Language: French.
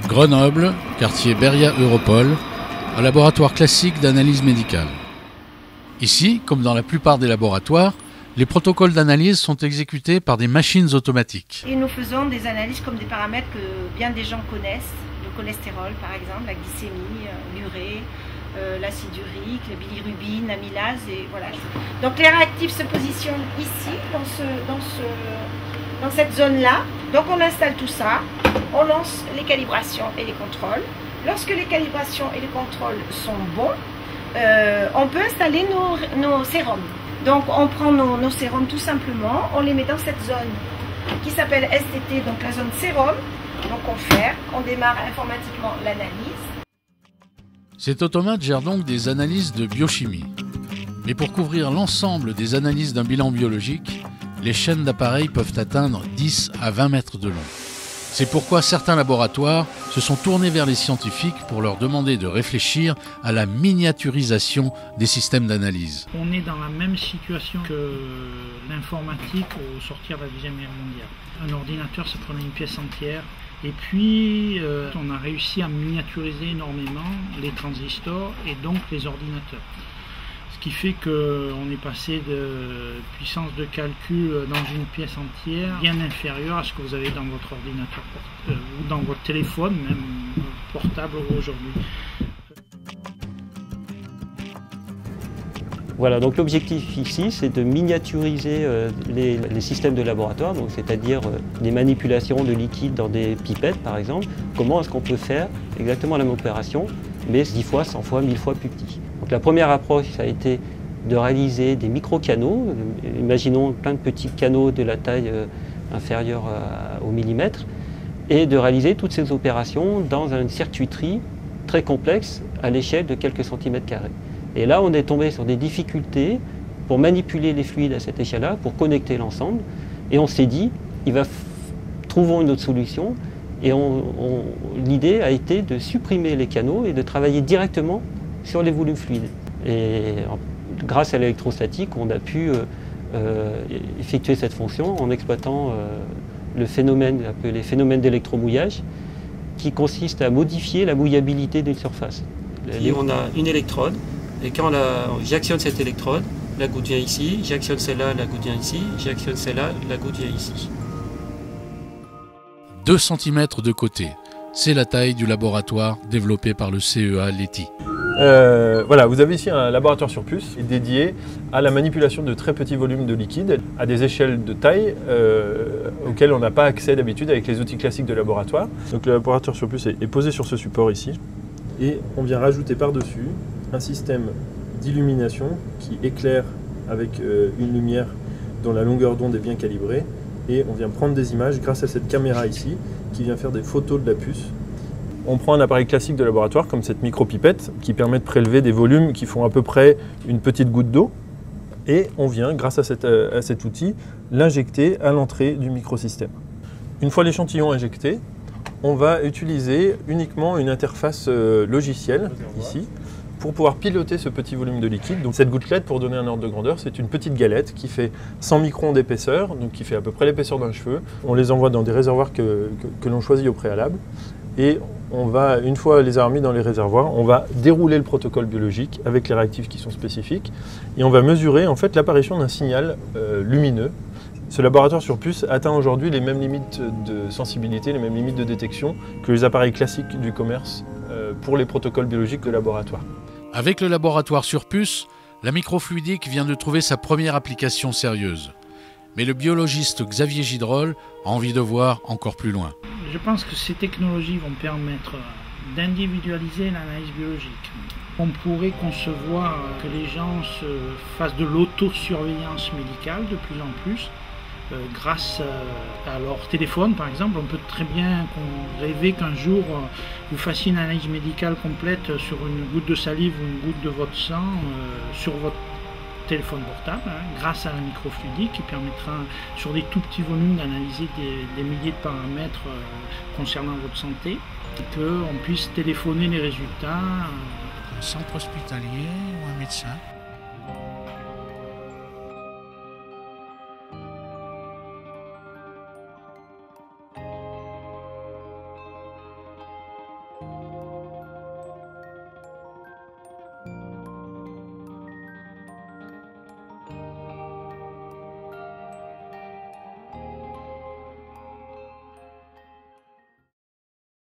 Grenoble, quartier Beria Europol, un laboratoire classique d'analyse médicale. Ici, comme dans la plupart des laboratoires, les protocoles d'analyse sont exécutés par des machines automatiques. Et nous faisons des analyses comme des paramètres que bien des gens connaissent, le cholestérol par exemple, la glycémie, l'urée, l'acide urique, la bilirubine, l'amylase et voilà. Donc les réactifs se positionnent ici, dans cette zone-là. Donc on installe tout ça, on lance les calibrations et les contrôles. Lorsque les calibrations et les contrôles sont bons, on peut installer nos sérums. Donc on prend nos sérums tout simplement, on les met dans cette zone qui s'appelle STT, donc la zone sérum. Donc on démarre informatiquement l'analyse. Cet automate gère donc des analyses de biochimie. Mais pour couvrir l'ensemble des analyses d'un bilan biologique, les chaînes d'appareils peuvent atteindre 10 à 20 mètres de long. C'est pourquoi certains laboratoires se sont tournés vers les scientifiques pour leur demander de réfléchir à la miniaturisation des systèmes d'analyse. On est dans la même situation que l'informatique au sortir de la Deuxième Guerre mondiale. Un ordinateur, ça prenait une pièce entière. Et puis, on a réussi à miniaturiser énormément les transistors et donc les ordinateurs. Ce qui fait qu'on est passé de puissance de calcul dans une pièce entière bien inférieure à ce que vous avez dans votre ordinateur ou dans votre téléphone, même portable aujourd'hui. Voilà, donc l'objectif ici, c'est de miniaturiser les systèmes de laboratoire, c'est-à-dire des manipulations de liquide dans des pipettes par exemple. Comment est-ce qu'on peut faire exactement la même opération, mais 10 fois, 100 fois, 1000 fois plus petit. Donc la première approche, ça a été de réaliser des micro-canaux. Imaginons plein de petits canaux de la taille inférieure au millimètre, et de réaliser toutes ces opérations dans une circuiterie très complexe à l'échelle de quelques centimètres carrés. Et là, on est tombé sur des difficultés pour manipuler les fluides à cette échelle-là, pour connecter l'ensemble. Et on s'est dit, trouvons une autre solution. Et l'idée a été de supprimer les canaux et de travailler directement sur les volumes fluides. Et grâce à l'électrostatique, on a pu effectuer cette fonction en exploitant le phénomène appelé phénomène d'électromouillage, qui consiste à modifier la mouillabilité d'une surface. Ici, on a une électrode. Et quand j'actionne cette électrode, la goutte vient ici, j'actionne celle-là, la goutte vient ici, j'actionne celle-là, la goutte vient ici. 2 cm de côté, c'est la taille du laboratoire développé par le CEA Leti. Voilà, vous avez ici un laboratoire sur puce dédié à la manipulation de très petits volumes de liquide à des échelles de taille auxquelles on n'a pas accès d'habitude avec les outils classiques de laboratoire. Donc le laboratoire sur puce est posé sur ce support ici et on vient rajouter par-dessus un système d'illumination qui éclaire avec une lumière dont la longueur d'onde est bien calibrée, et on vient prendre des images grâce à cette caméra ici qui vient faire des photos de la puce. On prend un appareil classique de laboratoire comme cette micro-pipette qui permet de prélever des volumes qui font à peu près une petite goutte d'eau, et on vient, grâce à cet outil, l'injecter à l'entrée du microsystème. Une fois l'échantillon injecté, on va utiliser uniquement une interface logicielle ici pour pouvoir piloter ce petit volume de liquide. Donc cette gouttelette, pour donner un ordre de grandeur, c'est une petite galette qui fait 100 microns d'épaisseur, donc qui fait à peu près l'épaisseur d'un cheveu. On les envoie dans des réservoirs que l'on choisit au préalable, et on va, une fois les avoir mis dans les réservoirs, on va dérouler le protocole biologique avec les réactifs qui sont spécifiques, et on va mesurer en fait l'apparition d'un signal lumineux. Ce laboratoire sur puce atteint aujourd'hui les mêmes limites de sensibilité, les mêmes limites de détection que les appareils classiques du commerce pour les protocoles biologiques de laboratoire. Avec le laboratoire sur puce, la microfluidique vient de trouver sa première application sérieuse. Mais le biologiste Xavier Gidrol a envie de voir encore plus loin. Je pense que ces technologies vont permettre d'individualiser l'analyse biologique. On pourrait concevoir que les gens se fassent de l'autosurveillance médicale de plus en plus. Grâce à leur téléphone par exemple, on peut très bien rêver qu'un jour vous fassiez une analyse médicale complète sur une goutte de salive ou une goutte de votre sang sur votre téléphone portable, grâce à la microfluidique qui permettra sur des tout petits volumes d'analyser des milliers de paramètres concernant votre santé, et qu'on puisse téléphoner les résultats. Un centre hospitalier ou un médecin.